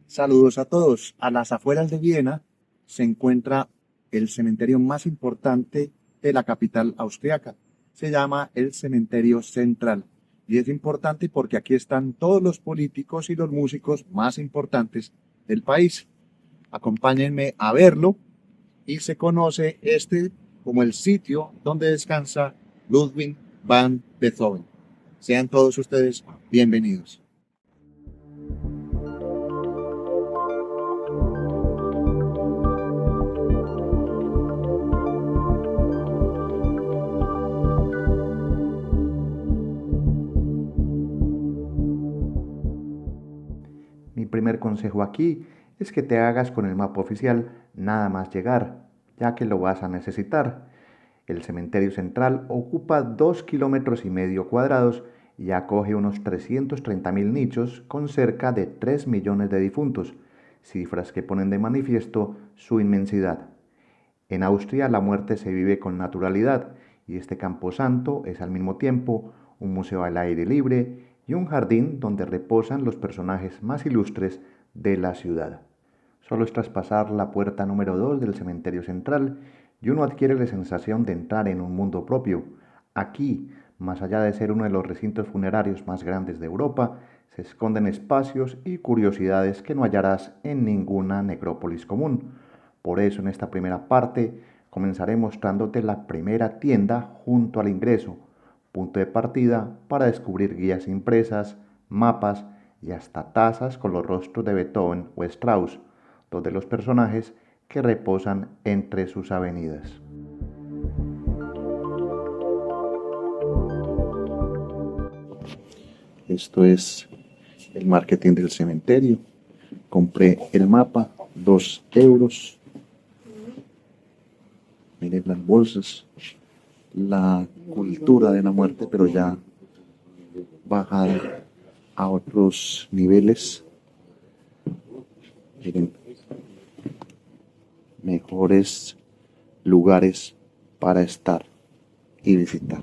Saludos a todos. A las afueras de Viena se encuentra el cementerio más importante de la capital austriaca. Se llama el Cementerio Central. Y es importante porque aquí están todos los políticos y los músicos más importantes del país. Acompáñenme a verlo y se conoce este como el sitio donde descansa Ludwig van Beethoven. Sean todos ustedes bienvenidos. Mi primer consejo aquí es que te hagas con el mapa oficial nada más llegar, ya que lo vas a necesitar. El cementerio central ocupa 2,5 km² y acoge unos 330.000 nichos con cerca de 3 millones de difuntos, cifras que ponen de manifiesto su inmensidad. En Austria la muerte se vive con naturalidad y este camposanto es al mismo tiempo un museo al aire libre y un jardín donde reposan los personajes más ilustres de la ciudad. Solo es traspasar la puerta número 2 del cementerio central y uno adquiere la sensación de entrar en un mundo propio. Aquí, más allá de ser uno de los recintos funerarios más grandes de Europa, se esconden espacios y curiosidades que no hallarás en ninguna necrópolis común. Por eso en esta primera parte comenzaré mostrándote la primera tienda junto al ingreso, punto de partida para descubrir guías impresas, mapas y hasta tazas con los rostros de Beethoven o Strauss, dos de los personajes que reposan entre sus avenidas. Esto es el marketing del cementerio. Compré el mapa, 2 euros. Miren las bolsas, la cultura de la muerte, pero ya bajada a otros niveles. Miren, mejores lugares para estar y visitar.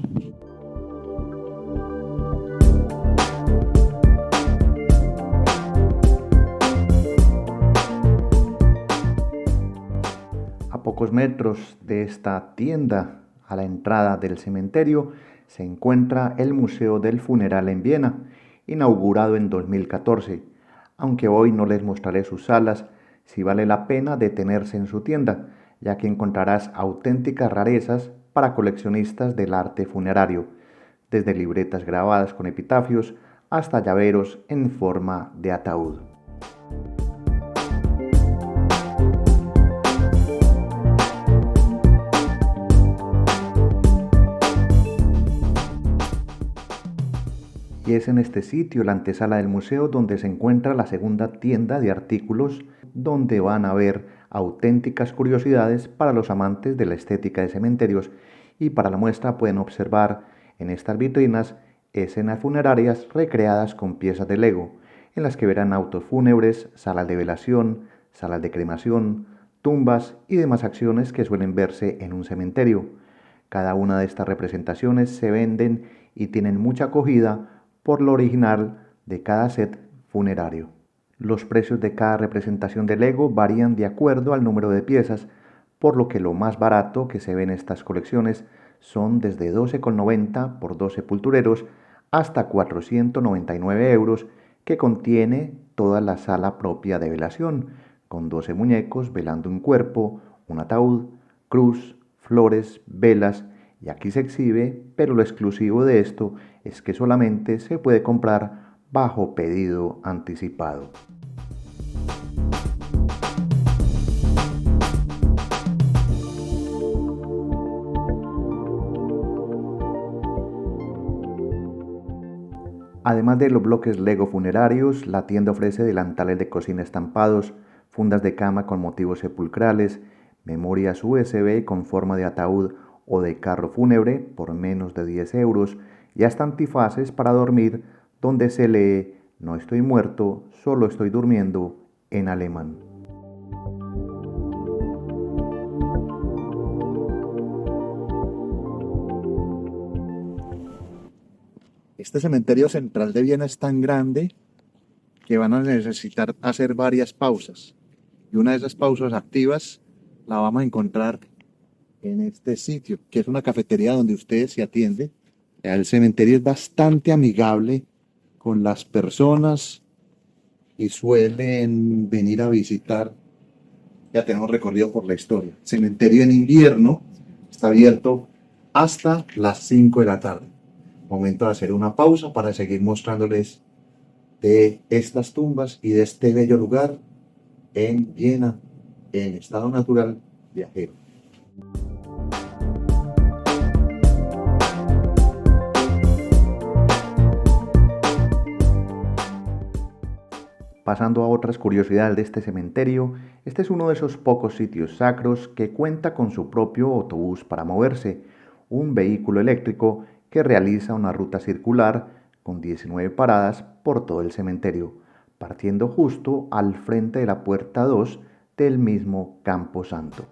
A pocos metros de esta tienda, a la entrada del cementerio, se encuentra el Museo del Funeral en Viena, inaugurado en 2014. Aunque hoy no les mostraré sus salas, sí vale la pena detenerse en su tienda, ya que encontrarás auténticas rarezas para coleccionistas del arte funerario, desde libretas grabadas con epitafios hasta llaveros en forma de ataúd. Y es en este sitio, la antesala del museo, donde se encuentra la segunda tienda de artículos, donde van a ver auténticas curiosidades para los amantes de la estética de cementerios, y para la muestra pueden observar en estas vitrinas escenas funerarias recreadas con piezas de Lego, en las que verán autos fúnebres, salas de velación, salas de cremación, tumbas y demás acciones que suelen verse en un cementerio. Cada una de estas representaciones se venden y tienen mucha acogida por lo original de cada set funerario. Los precios de cada representación de Lego varían de acuerdo al número de piezas, por lo que lo más barato que se ve en estas colecciones son desde 12,90 por 2 sepultureros hasta 499 euros, que contiene toda la sala propia de velación, con 12 muñecos velando un cuerpo, un ataúd, cruz, flores, velas, y aquí se exhibe, pero lo exclusivo de esto es que solamente se puede comprar bajo pedido anticipado. Además de los bloques Lego funerarios, la tienda ofrece delantales de cocina estampados, fundas de cama con motivos sepulcrales, memorias USB con forma de ataúd o de carro fúnebre por menos de 10 euros, y hasta antifaces para dormir donde se lee "No estoy muerto, solo estoy durmiendo" en alemán. Este cementerio central de Viena es tan grande que van a necesitar hacer varias pausas. Y una de esas pausas activas la vamos a encontrar en este sitio, que es una cafetería donde usted se atiende. El cementerio es bastante amigable con las personas y suelen venir a visitar. Ya tenemos recorrido por la historia. El cementerio en invierno está abierto hasta las 5 de la tarde. Momento de hacer una pausa para seguir mostrándoles de estas tumbas y de este bello lugar en Viena, en estado natural viajero. Pasando a otras curiosidades de este cementerio, este es uno de esos pocos sitios sacros que cuenta con su propio autobús para moverse, un vehículo eléctrico que realiza una ruta circular con 19 paradas por todo el cementerio, partiendo justo al frente de la puerta 2 del mismo Camposanto.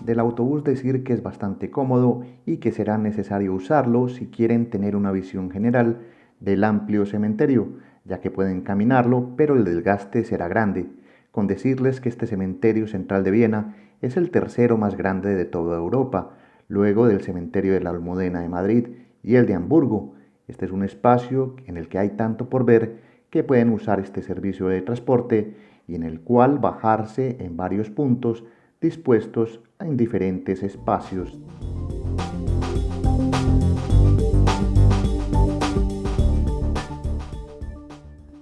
Del autobús decir que es bastante cómodo y que será necesario usarlo si quieren tener una visión general del amplio cementerio, ya que pueden caminarlo, pero el desgaste será grande. Con decirles que este cementerio central de Viena es el tercero más grande de toda Europa, luego del cementerio de la Almudena de Madrid y el de Hamburgo. Este es un espacio en el que hay tanto por ver que pueden usar este servicio de transporte y en el cual bajarse en varios puntos dispuestos en diferentes espacios.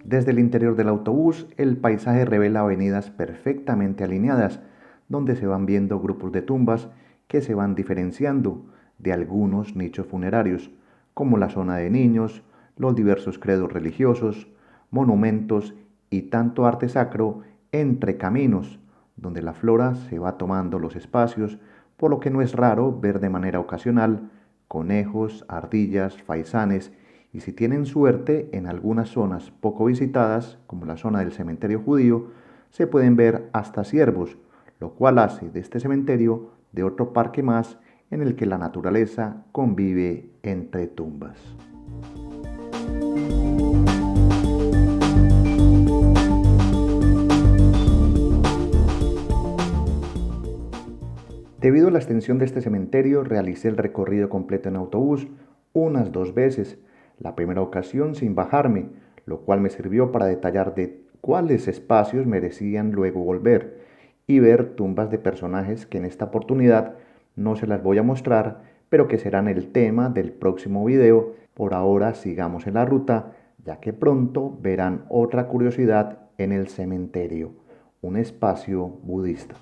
Desde el interior del autobús, el paisaje revela avenidas perfectamente alineadas, donde se van viendo grupos de tumbas que se van diferenciando de algunos nichos funerarios, como la zona de niños, los diversos credos religiosos, monumentos y tanto arte sacro entre caminos, donde la flora se va tomando los espacios, por lo que no es raro ver de manera ocasional conejos, ardillas, faisanes y si tienen suerte en algunas zonas poco visitadas, como la zona del cementerio judío, se pueden ver hasta ciervos, lo cual hace de este cementerio de otro parque más en el que la naturaleza convive entre tumbas. Debido a la extensión de este cementerio, realicé el recorrido completo en autobús unas 2 veces, la primera ocasión sin bajarme, lo cual me sirvió para detallar de cuáles espacios merecían luego volver y ver tumbas de personajes que en esta oportunidad no se las voy a mostrar, pero que serán el tema del próximo video. Por ahora sigamos en la ruta, ya que pronto verán otra curiosidad en el cementerio, un espacio budista.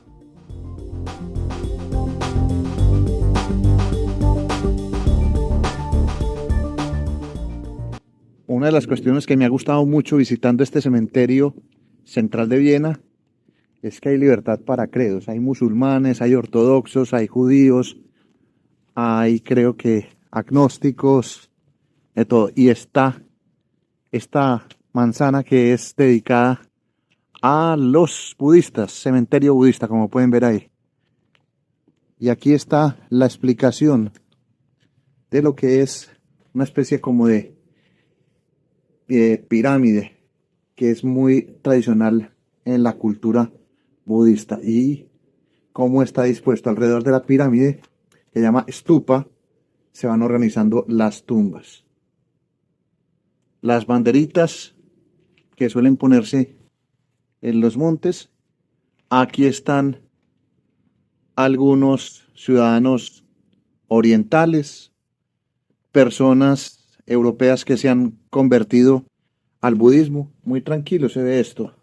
Una de las cuestiones que me ha gustado mucho visitando este cementerio central de Viena es que hay libertad para credos. Hay musulmanes, hay ortodoxos, hay judíos, hay creo que agnósticos, de todo. Y está esta manzana que es dedicada a los budistas, cementerio budista, como pueden ver ahí. Y aquí está la explicación de lo que es una especie como de pirámide, que es muy tradicional en la cultura budista, y cómo está dispuesto alrededor de la pirámide, que se llama stupa, se van organizando las tumbas. Las banderitas que suelen ponerse en los montes, aquí están algunos ciudadanos orientales, personas europeas que se han convertido al budismo. Muy tranquilo se ve esto.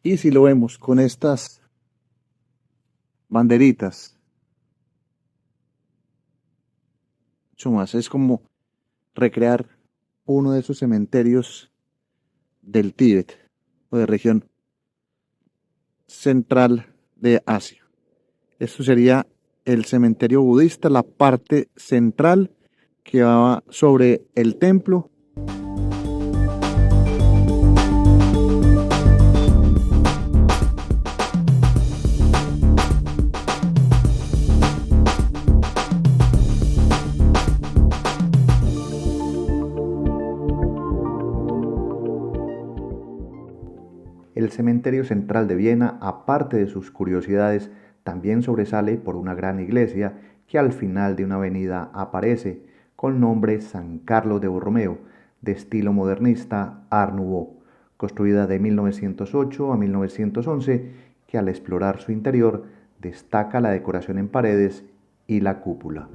Y si lo vemos con estas banderitas, mucho más, es como recrear uno de esos cementerios del Tíbet o de región central de Asia. Esto sería el cementerio budista, la parte central que va sobre el templo. El cementerio central de Viena, aparte de sus curiosidades, también sobresale por una gran iglesia que al final de una avenida aparece, con nombre San Carlos de Borromeo, de estilo modernista Art Nouveau, construida de 1908 a 1911, que al explorar su interior destaca la decoración en paredes y la cúpula.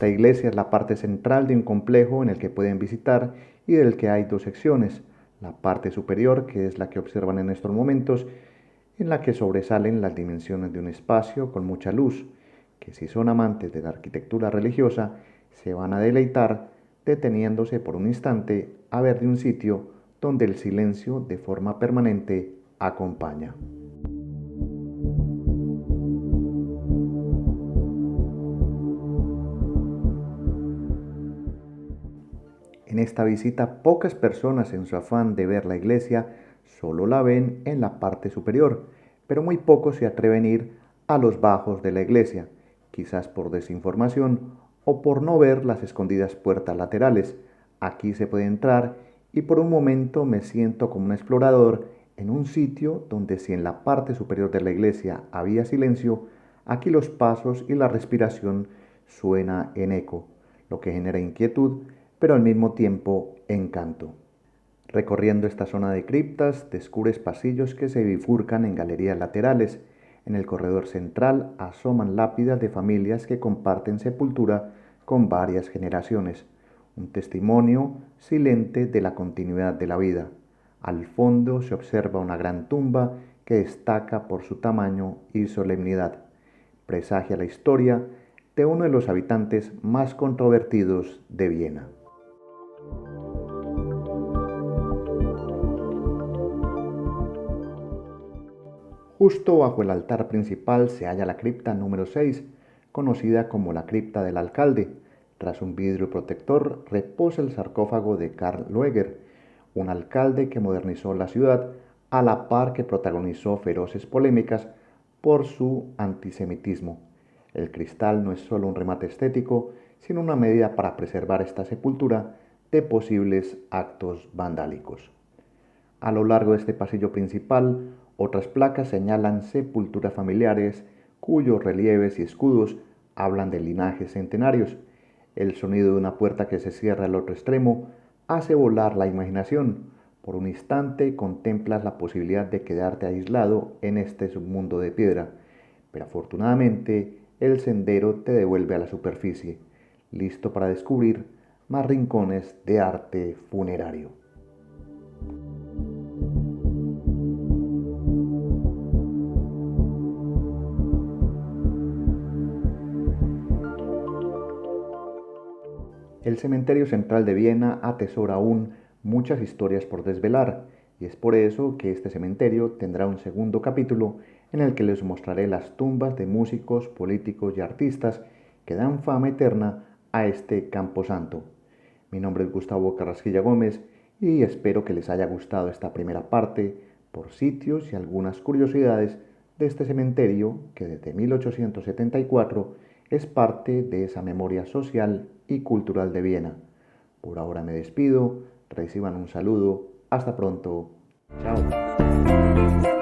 Esta iglesia es la parte central de un complejo en el que pueden visitar y del que hay dos secciones. La parte superior, que es la que observan en estos momentos, en la que sobresalen las dimensiones de un espacio con mucha luz, que si son amantes de la arquitectura religiosa, se van a deleitar deteniéndose por un instante a ver de un sitio donde el silencio de forma permanente acompaña. En esta visita pocas personas en su afán de ver la iglesia solo la ven en la parte superior, pero muy pocos se atreven a ir a los bajos de la iglesia, quizás por desinformación o por no ver las escondidas puertas laterales. Aquí se puede entrar y por un momento me siento como un explorador en un sitio donde si en la parte superior de la iglesia había silencio, aquí los pasos y la respiración suena en eco, lo que genera inquietud, pero al mismo tiempo encanto. Recorriendo esta zona de criptas, descubres pasillos que se bifurcan en galerías laterales. En el corredor central asoman lápidas de familias que comparten sepultura con varias generaciones, un testimonio silente de la continuidad de la vida. Al fondo se observa una gran tumba que destaca por su tamaño y solemnidad. Presagia la historia de uno de los habitantes más controvertidos de Viena. Justo bajo el altar principal se halla la cripta número 6, conocida como la cripta del alcalde. Tras un vidrio protector reposa el sarcófago de Karl Lueger, un alcalde que modernizó la ciudad a la par que protagonizó feroces polémicas por su antisemitismo. El cristal no es solo un remate estético, sino una medida para preservar esta sepultura de posibles actos vandálicos. A lo largo de este pasillo principal, otras placas señalan sepulturas familiares cuyos relieves y escudos hablan de linajes centenarios. El sonido de una puerta que se cierra al otro extremo hace volar la imaginación. Por un instante contemplas la posibilidad de quedarte aislado en este submundo de piedra, pero afortunadamente el sendero te devuelve a la superficie, listo para descubrir más rincones de arte funerario. El cementerio central de Viena atesora aún muchas historias por desvelar, y es por eso que este cementerio tendrá un segundo capítulo en el que les mostraré las tumbas de músicos, políticos y artistas que dan fama eterna a este camposanto. Mi nombre es Gustavo Carrasquilla Gómez y espero que les haya gustado esta primera parte por sitios y algunas curiosidades de este cementerio que desde 1874 es parte de esa memoria social y cultural de Viena. Por ahora me despido, reciban un saludo, hasta pronto, chao.